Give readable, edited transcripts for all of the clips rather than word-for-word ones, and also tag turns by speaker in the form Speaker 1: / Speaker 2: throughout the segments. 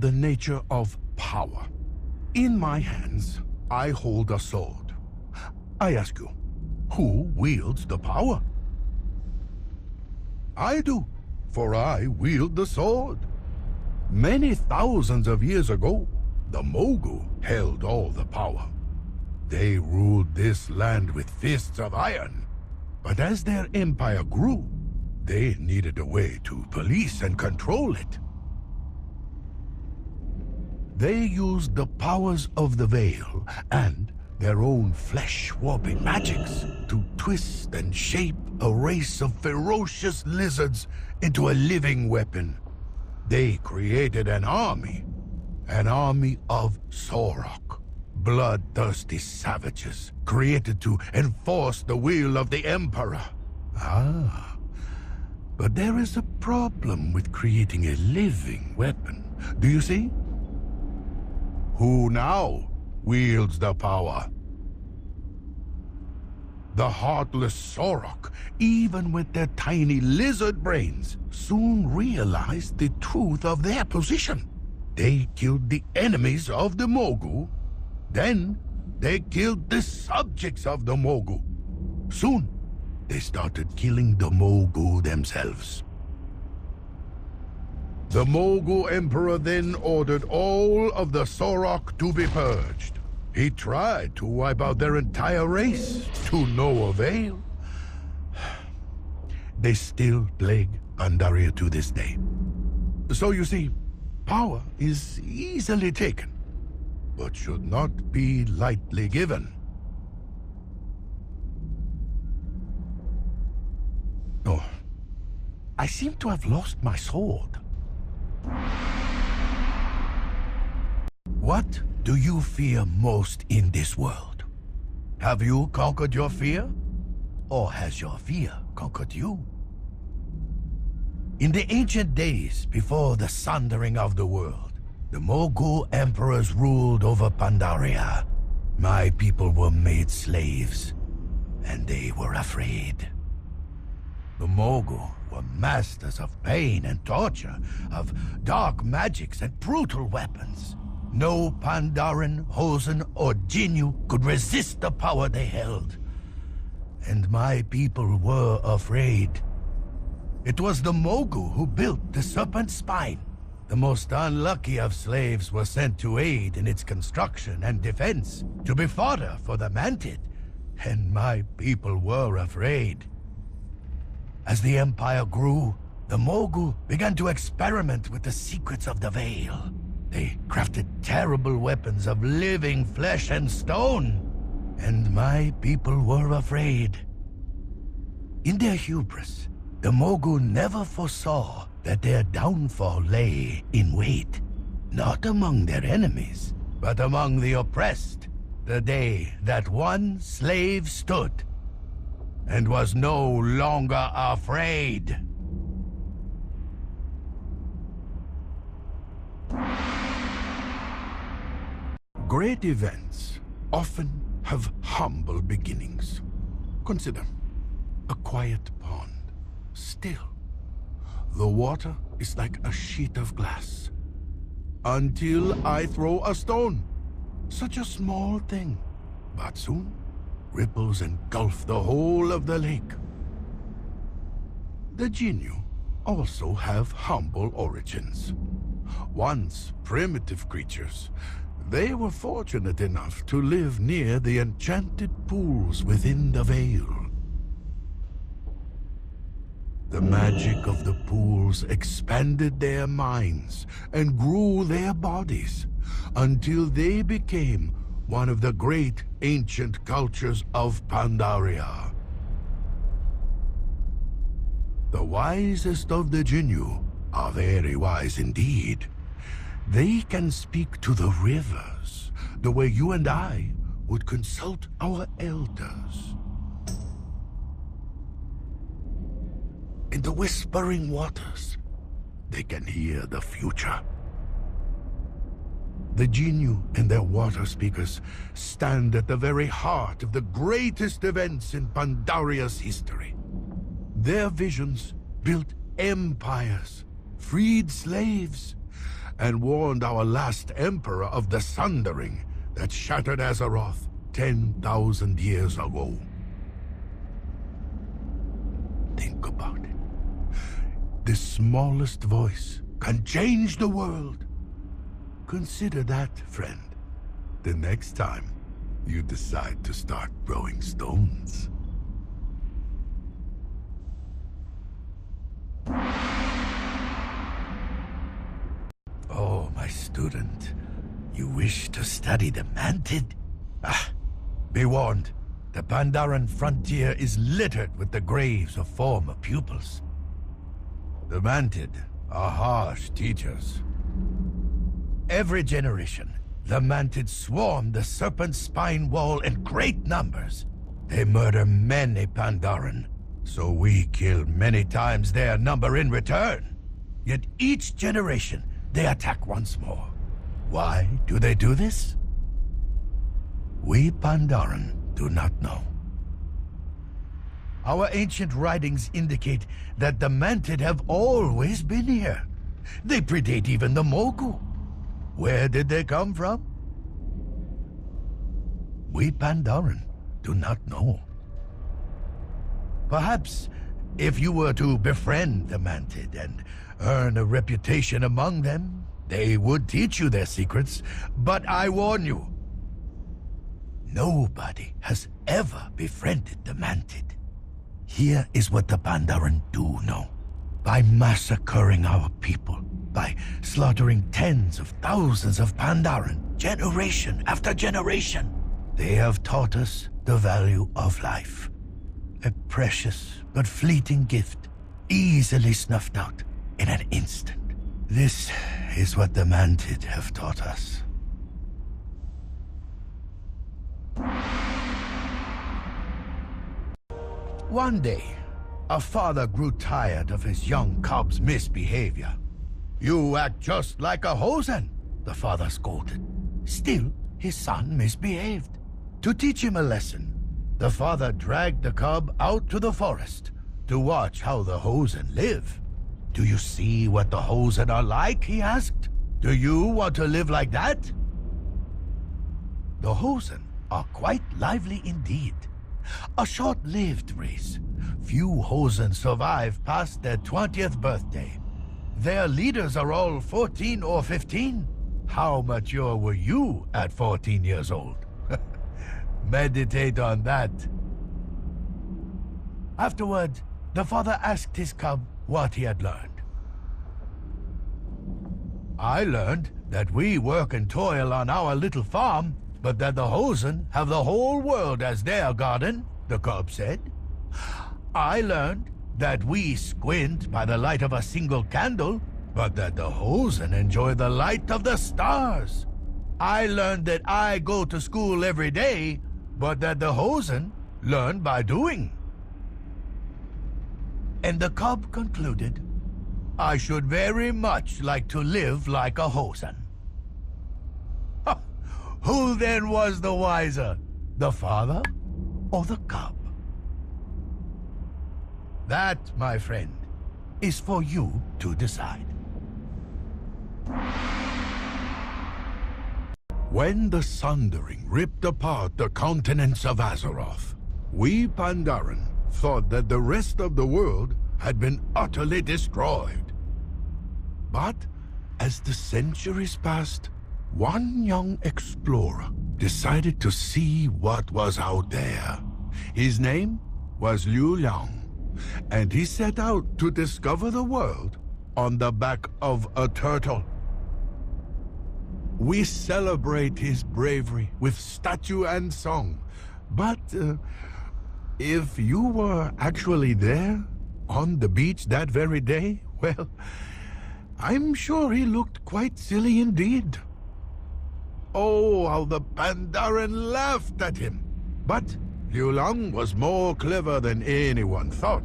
Speaker 1: the nature of power. In my hands, I hold a sword. I ask you, who wields the power? I do, for I wield the sword. Many thousands of years ago, the Mogu held all the power. They ruled this land with fists of iron. But as their empire grew, they needed a way to police and control it. They used the powers of the Veil and their own flesh-warping magics to twist and shape a race of ferocious lizards into a living weapon. They created an army of Sorok, bloodthirsty savages created to enforce the will of the Emperor. But there is a problem with creating a living weapon. Do you see? Who now wields the power? The heartless Sorok, even with their tiny lizard brains, soon realized the truth of their position. They killed the enemies of the Mogu. Then, they killed the subjects of the Mogu. Soon, they started killing the Mogu themselves. The Mogu Emperor then ordered all of the Sorok to be purged. He tried to wipe out their entire race, to no avail. They still plague Pandaria to this day. So you see, power is easily taken, but should not be lightly given. Oh, I seem to have lost my sword. What do you fear most in this world? Have you conquered your fear? Or has your fear conquered you? In the ancient days before the sundering of the world, the Mogu emperors ruled over Pandaria. My people were made slaves, and they were afraid. The Mogu were masters of pain and torture, of dark magics and brutal weapons. No Pandaren, Hosen, or Jinyu could resist the power they held. And my people were afraid. It was the Mogu who built the Serpent Spine. The most unlucky of slaves were sent to aid in its construction and defense, to be fodder for the Mantid. And my people were afraid. As the Empire grew, the Mogu began to experiment with the secrets of the Veil. They crafted terrible weapons of living flesh and stone. And my people were afraid. In their hubris, the Mogu never foresaw that their downfall lay in wait, not among their enemies, but among the oppressed, the day that one slave stood and was no longer afraid. Great events often have humble beginnings. Consider a quiet pond. Still, the water is like a sheet of glass. Until I throw a stone. Such a small thing. But soon, ripples engulf the whole of the lake. The Jinyu also have humble origins. Once primitive creatures, they were fortunate enough to live near the enchanted pools within the Veil. The magic of the pools expanded their minds and grew their bodies until they became one of the great ancient cultures of Pandaria. The wisest of the Jinyu are very wise indeed. They can speak to the rivers the way you and I would consult our elders. In the whispering waters, they can hear the future. The Jinyu and their water speakers stand at the very heart of the greatest events in Pandaria's history. Their visions built empires, freed slaves, and warned our last emperor of the Sundering that shattered Azeroth 10,000 years ago. Think about it. The smallest voice can change the world. Consider that, friend, the next time you decide to start throwing stones. Oh, my student, you wish to study the Mantid? Ah, be warned, the Pandaran frontier is littered with the graves of former pupils. The Mantid are harsh teachers. Every generation, the Mantid swarm the Serpent Spine Wall in great numbers. They murder many Pandaran, so we kill many times their number in return. Yet each generation, they attack once more. Why do they do this? We Pandaran do not know. Our ancient writings indicate that the Mantid have always been here. They predate even the Mogu. Where did they come from? We Pandaran do not know. Perhaps if you were to befriend the Mantid and earn a reputation among them, they would teach you their secrets, but I warn you, nobody has ever befriended the Mantid. Here is what the Pandaran do know. By massacring our people, by slaughtering tens of thousands of Pandaran, generation after generation, they have taught us the value of life. A precious but fleeting gift, easily snuffed out in an instant. This is what the Mantid have taught us. One day, a father grew tired of his young cub's misbehavior. "You act just like a hosen," the father scolded. Still, his son misbehaved. To teach him a lesson, the father dragged the cub out to the forest to watch how the hosen live. "Do you see what the hosen are like?" he asked. "Do you want to live like that?" The hosen are quite lively indeed. A short-lived race. Few hosen survive past their 20th birthday. Their leaders are all 14 or 15. How mature were you at 14 years old? Meditate on that. Afterward, the father asked his cub what he had learned. "I learned that we work and toil on our little farm, but that the hosen have the whole world as their garden," the cub said. "I learned that we squint by the light of a single candle, but that the hosen enjoy the light of the stars. I learned that I go to school every day, but that the hosen learn by doing." And the cub concluded, "I should very much like to live like a hosen." Who then was the wiser, the father or the cub? That, my friend, is for you to decide. When the Sundering ripped apart the continents of Azeroth, we Pandaran thought that the rest of the world had been utterly destroyed. But as the centuries passed, one young explorer decided to see what was out there. His name was Liu Liang, and he set out to discover the world on the back of a turtle. We celebrate his bravery with statue and song, but if you were actually there, on the beach that very day, well, I'm sure he looked quite silly indeed. Oh, how the Pandaran laughed at him. But Liu Liang was more clever than anyone thought.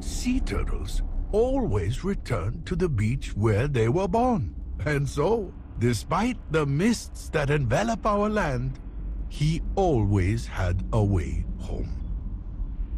Speaker 1: Sea turtles always return to the beach where they were born. And so, despite the mists that envelop our land, he always had a way home.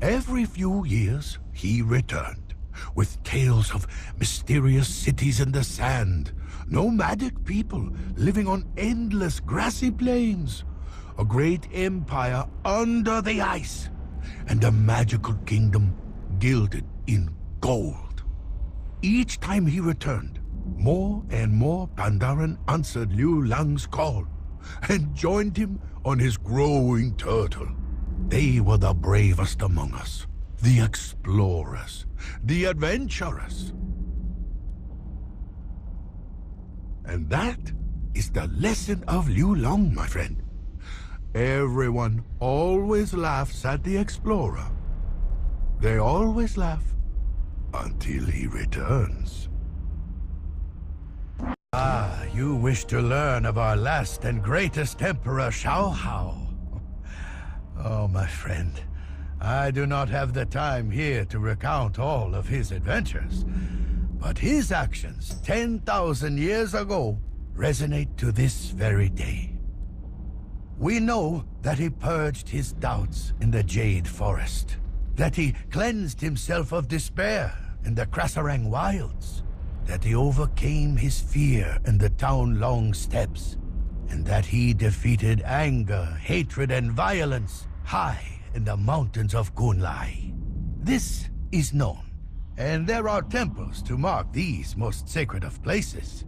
Speaker 1: Every few years, he returned, with tales of mysterious cities in the sand, nomadic people living on endless grassy plains, a great empire under the ice, and a magical kingdom gilded in gold. Each time he returned, more and more Pandaren answered Liu Lang's call and joined him on his growing turtle. They were the bravest among us, the explorers, the adventurers. And that is the lesson of Liu Lang, my friend. Everyone always laughs at the explorer. They always laugh until he returns. Ah, you wish to learn of our last and greatest emperor, Xiao Hao. Oh, my friend, I do not have the time here to recount all of his adventures, but his actions 10,000 years ago resonate to this very day. We know that he purged his doubts in the Jade Forest, that he cleansed himself of despair in the Krasarang Wilds, that he overcame his fear in the Town Long Steppes, and that he defeated anger, hatred, and violence high in the mountains of Kunlai. This is known, and there are temples to mark these most sacred of places.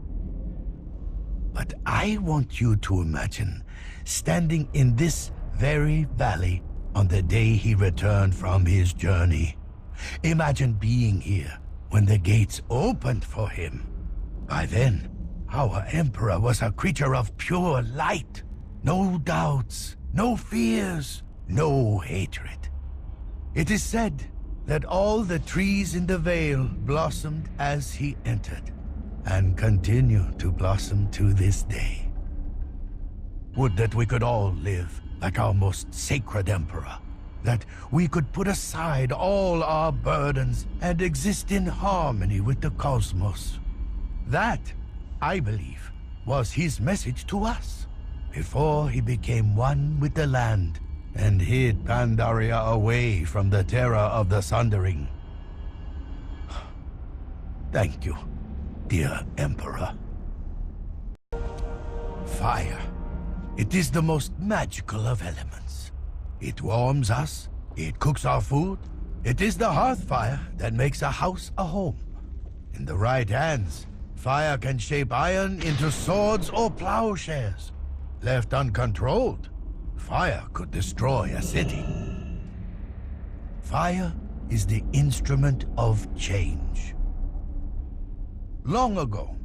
Speaker 1: But I want you to imagine standing in this very valley on the day he returned from his journey. Imagine being here when the gates opened for him. By then, our emperor was a creature of pure light. No doubts, no fears, no hatred. It is said that all the trees in the vale blossomed as he entered, and continue to blossom to this day. Would that we could all live like our most sacred emperor, that we could put aside all our burdens and exist in harmony with the cosmos. That, I believe, was his message to us, before he became one with the land and hid Pandaria away from the terror of the Sundering. Thank you, dear Emperor. Fire. It is the most magical of elements. It warms us, it cooks our food. It is the hearth fire that makes a house a home. In the right hands, fire can shape iron into swords or plowshares. Left uncontrolled, fire could destroy a city. Fire is the instrument of change. Long ago,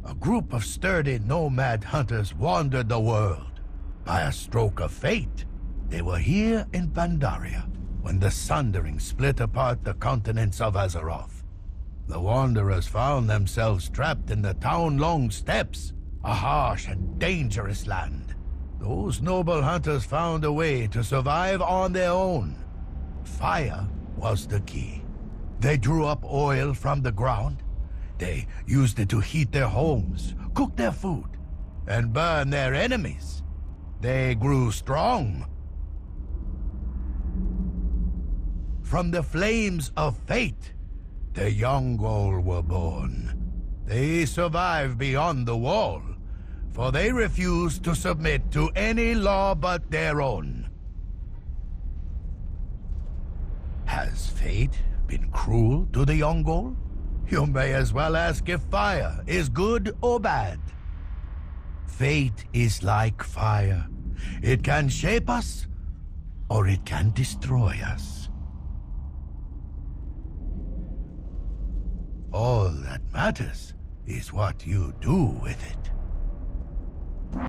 Speaker 1: a group of sturdy nomad hunters wandered the world. By a stroke of fate, they were here in Pandaria when the Sundering split apart the continents of Azeroth. The wanderers found themselves trapped in the Town Long Steppes, a harsh and dangerous land. Those noble hunters found a way to survive on their own. Fire was the key. They drew up oil from the ground. They used it to heat their homes, cook their food, and burn their enemies. They grew strong. From the flames of fate, the Yongol were born. They survived beyond the wall, for they refused to submit to any law but their own. Has fate been cruel to the Yongol? You may as well ask if fire is good or bad. Fate is like fire. It can shape us, or it can destroy us. All that matters is what you do with it.